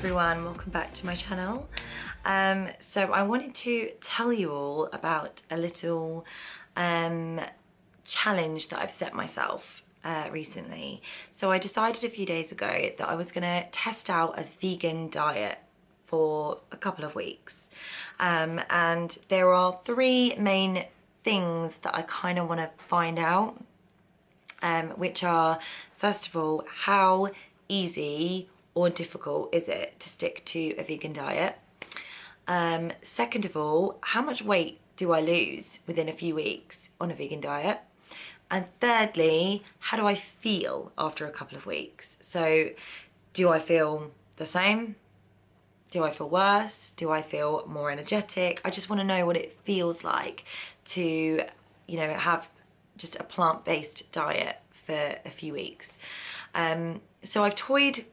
everyone, welcome back to my channel. So I wanted to tell you all about a little challenge that I've set myself recently. So I decided a few days ago that I was gonna test out a vegan diet for a couple of weeks. And there are three main things that I kind of want to find out, which are, first of all, how easy or difficult is it to stick to a vegan diet? Second of all, how much weight do I lose within a few weeks on a vegan diet? And thirdly, how do I feel after a couple of weeks? So do I feel the same? Do I feel worse? Do I feel more energetic? I just want to know what it feels like to, have just a plant-based diet for a few weeks. So I've toyed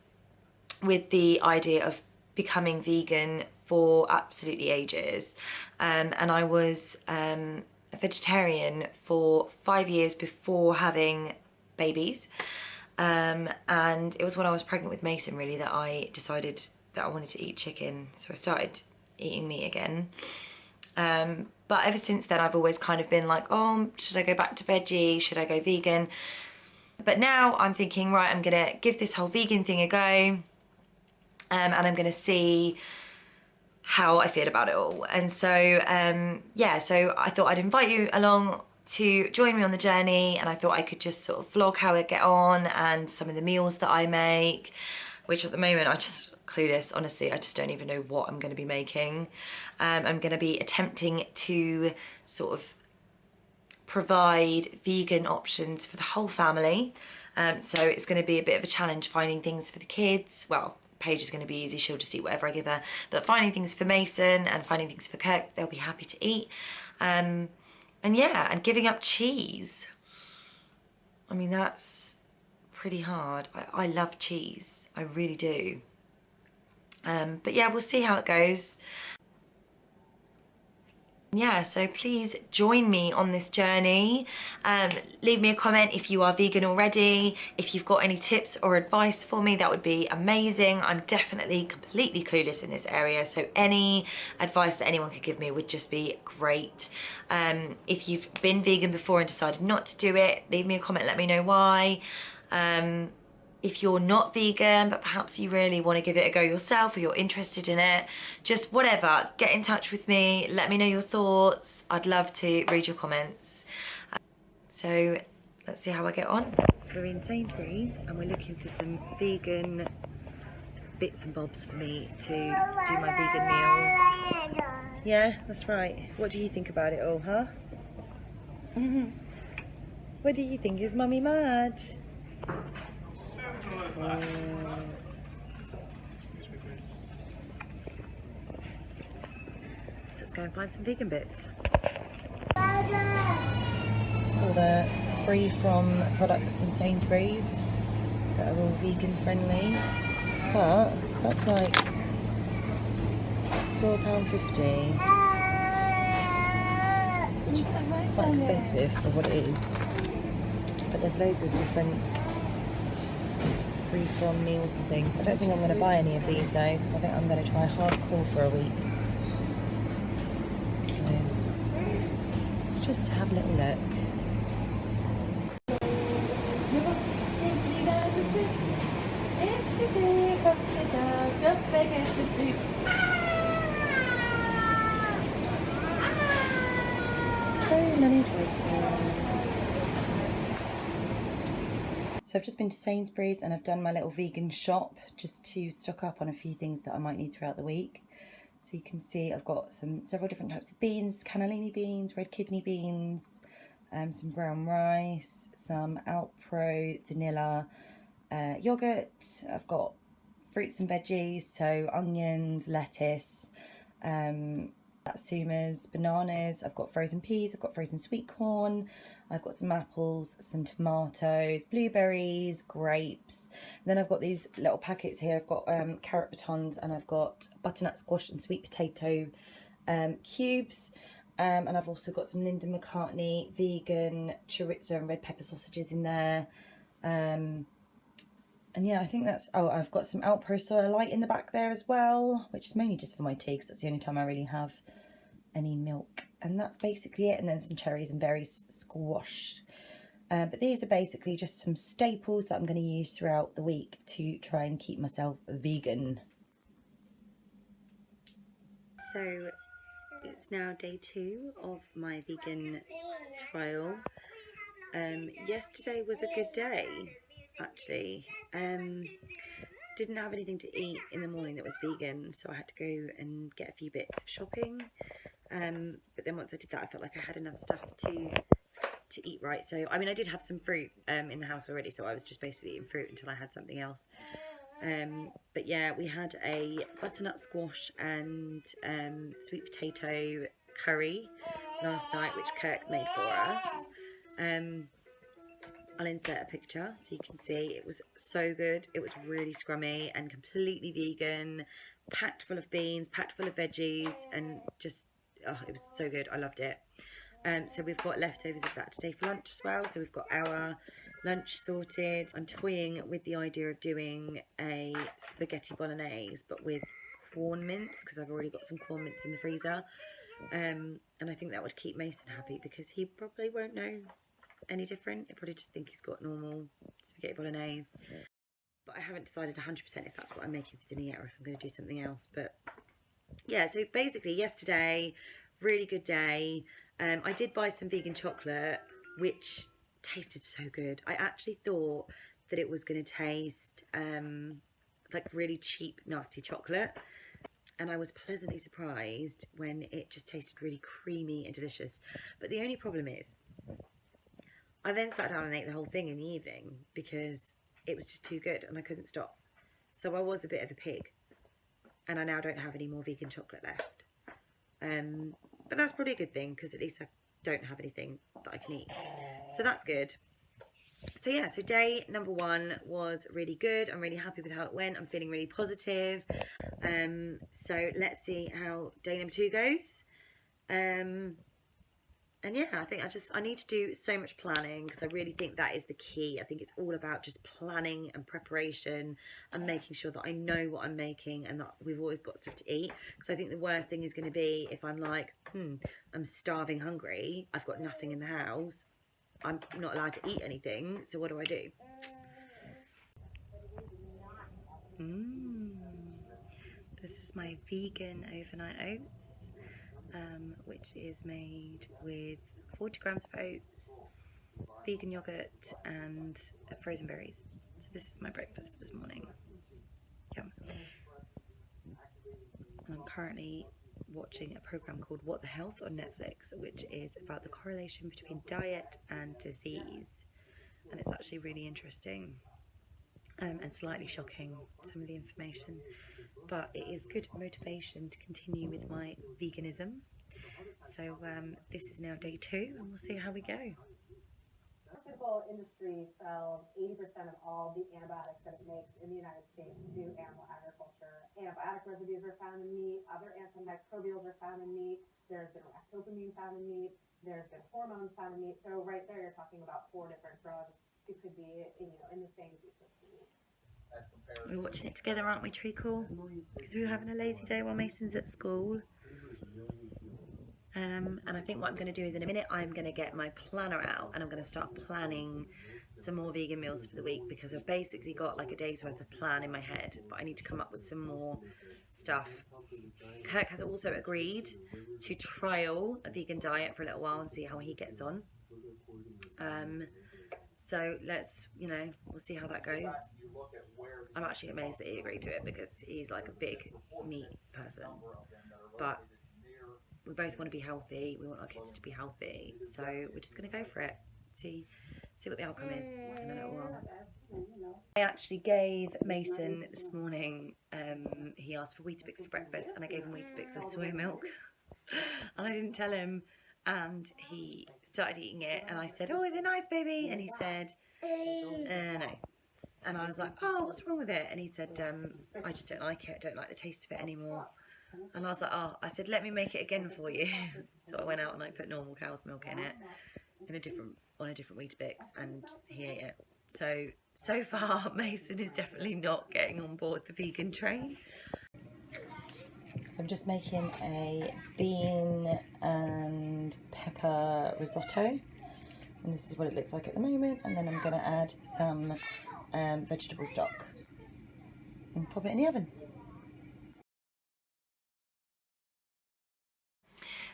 with the idea of becoming vegan for absolutely ages. And I was a vegetarian for 5 years before having babies. And it was when I was pregnant with Mason, really, that I decided that I wanted to eat chicken. So I started eating meat again. But ever since then, I've always kind of been like, oh, should I go back to veggie? Should I go vegan? But now I'm thinking, right, I'm gonna give this whole vegan thing a go. And I'm gonna see how I feel about it all. And so, yeah, so I thought I'd invite you along to join me on the journey, and I thought I could just sort of vlog how I get on and some of the meals that I make, which at the moment I just clueless, honestly. I just don't even know what I'm going to be making. I'm going to be attempting to sort of provide vegan options for the whole family. So it's going to be a bit of a challenge finding things for the kids. Well, Paige is going to be easy, she'll just eat whatever I give her. But finding things for Mason and finding things for Kirk, they'll be happy to eat. And yeah, and giving up cheese. I mean, that's pretty hard. I love cheese, I really do. But yeah, we'll see how it goes. Yeah, so please join me on this journey. Leave me a comment if you are vegan already. If you've got any tips or advice for me, that would be amazing. I'm definitely completely clueless in this area, so any advice that anyone could give me would just be great. If you've been vegan before and decided not to do it, leave me a comment, let me know why. If you're not vegan, but perhaps you really want to give it a go yourself, or you're interested in it, just whatever, get in touch with me, let me know your thoughts. I'd love to read your comments. So let's see how I get on. We're in Sainsbury's and we're looking for some vegan bits and bobs for me to do my vegan meals. Yeah, that's right. What do you think about it all, huh? What do you think? Is Mummy mad? Let's go and find some vegan bits. It's all the free from products in Sainsbury's that are all vegan friendly, but that's like £4.50, which is quite expensive for what it is. But there's loads of different free from meals and things. I don't think I'm going to buy any of these though, because I think I'm going to try hardcore for a week. So, just to have a little look. So many choices. So I've just been to Sainsbury's and I've done my little vegan shop just to stock up on a few things that I might need throughout the week. So you can see I've got several different types of beans, cannellini beans, red kidney beans, some brown rice, some Alpro vanilla yogurt. I've got fruits and veggies, so onions, lettuce, satsumas, bananas. I've got frozen peas, I've got frozen sweet corn, I've got some apples, some tomatoes, blueberries, grapes. And then I've got these little packets here. I've got carrot batons, and I've got butternut squash and sweet potato cubes. And I've also got some Linda McCartney vegan chorizo and red pepper sausages in there. And yeah, I think that's, oh, I've got some Outpost soya light in the back there as well, which is mainly just for my tea because that's the only time I really have any milk. And that's basically it. And then some cherries and berries squashed. But these are basically just some staples that I'm going to use throughout the week to try and keep myself vegan. So it's now day 2 of my vegan trial. Yesterday was a good day, actually. Didn't have anything to eat in the morning that was vegan, so I had to go and get a few bits of shopping. But then once I did that, I felt like I had enough stuff to eat right. So I mean, I did have some fruit in the house already, so I was just basically eating fruit until I had something else. But yeah, we had a butternut squash and sweet potato curry last night, which Kirk made for us. I'll insert a picture so you can see. It was so good. It was really scrummy and completely vegan, packed full of beans, packed full of veggies, and just, oh, it was so good. I loved it. So we've got leftovers of that today for lunch as well. So we've got our lunch sorted. I'm toying with the idea of doing a spaghetti bolognese, but with corn mince, because I've already got some corn mince in the freezer. And I think that would keep Mason happy because he probably won't know any different. He'll probably just think he's got normal spaghetti bolognese. But I haven't decided 100% if that's what I'm making for dinner yet or if I'm going to do something else. But yeah, so basically yesterday, really good day. I did buy some vegan chocolate, which tasted so good. I actually thought that it was going to taste like really cheap, nasty chocolate. And I was pleasantly surprised when it just tasted really creamy and delicious. But the only problem is, I then sat down and ate the whole thing in the evening because it was just too good and I couldn't stop. So I was a bit of a pig. And I now don't have any more vegan chocolate left. But that's probably a good thing because at least I don't have anything that I can eat. So that's good. So yeah, so day number 1 was really good. I'm really happy with how it went. I'm feeling really positive. So let's see how day number 2 goes. And yeah, I think I need to do so much planning because I really think that is the key. I think it's all about just planning and preparation and making sure that I know what I'm making and that we've always got stuff to eat. Because I think the worst thing is going to be if I'm like, I'm starving hungry, I've got nothing in the house, I'm not allowed to eat anything, so what do I do? This is my vegan overnight oats. Which is made with 40 grams of oats, vegan yogurt and frozen berries. So this is my breakfast for this morning. Yum. And I'm currently watching a program called What the Health on Netflix, which is about the correlation between diet and disease. And it's actually really interesting and slightly shocking, some of the information. But it is good motivation to continue with my veganism. So this is now day 2 and we'll see how we go. The pharmaceutical industry sells 80% of all the antibiotics that it makes in the United States to animal agriculture. Antibiotic residues are found in meat, other antimicrobials are found in meat, there's been ractopamine found in meat, there's been hormones found in meat. So right there you're talking about 4 different drugs. It could be, in the same piece of meat. We're watching it together, aren't we, Treacle? Because we were having a lazy day while Mason's at school. And I think what I'm going to do is in a minute I'm going to get my planner out and I'm going to start planning some more vegan meals for the week because I've basically got like a day's worth of plan in my head, but I need to come up with some more stuff. Kirk has also agreed to trial a vegan diet for a little while and see how he gets on. So let's, we'll see how that goes. I'm actually amazed that he agreed to it because he's like a big meat person. But we both want to be healthy. We want our kids to be healthy. So we're just going to go for it. See what the outcome is in a little while. I actually gave Mason this morning, he asked for Weetabix for breakfast and I gave him Weetabix with soy milk. And I didn't tell him. And he started eating it and I said, oh, is it nice, baby? And he said, no. And I was like, oh, what's wrong with it? And he said, I just don't like it. I don't like the taste of it anymore. And I was like, oh, I said, let me make it again for you. So I went out and I put normal cow's milk in it, on a different Weetabix, and he ate it. So far Mason is definitely not getting on board the vegan train. So I'm just making a bean and pepper risotto, and this is what it looks like at the moment, and then I'm going to add some vegetable stock and pop it in the oven.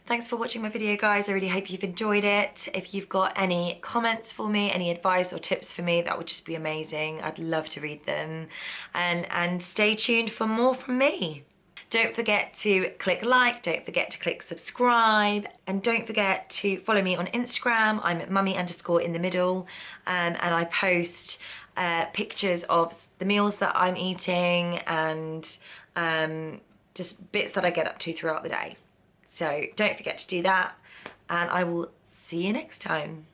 Thanks for watching my video, guys. I really hope you've enjoyed it. If you've got any comments for me, any advice or tips for me, that would just be amazing. I'd love to read them. And stay tuned for more from me. Don't forget to click like, don't forget to click subscribe, and don't forget to follow me on Instagram. I'm at mummy_in_the_middle, and I post pictures of the meals that I'm eating and just bits that I get up to throughout the day. So don't forget to do that, and I will see you next time.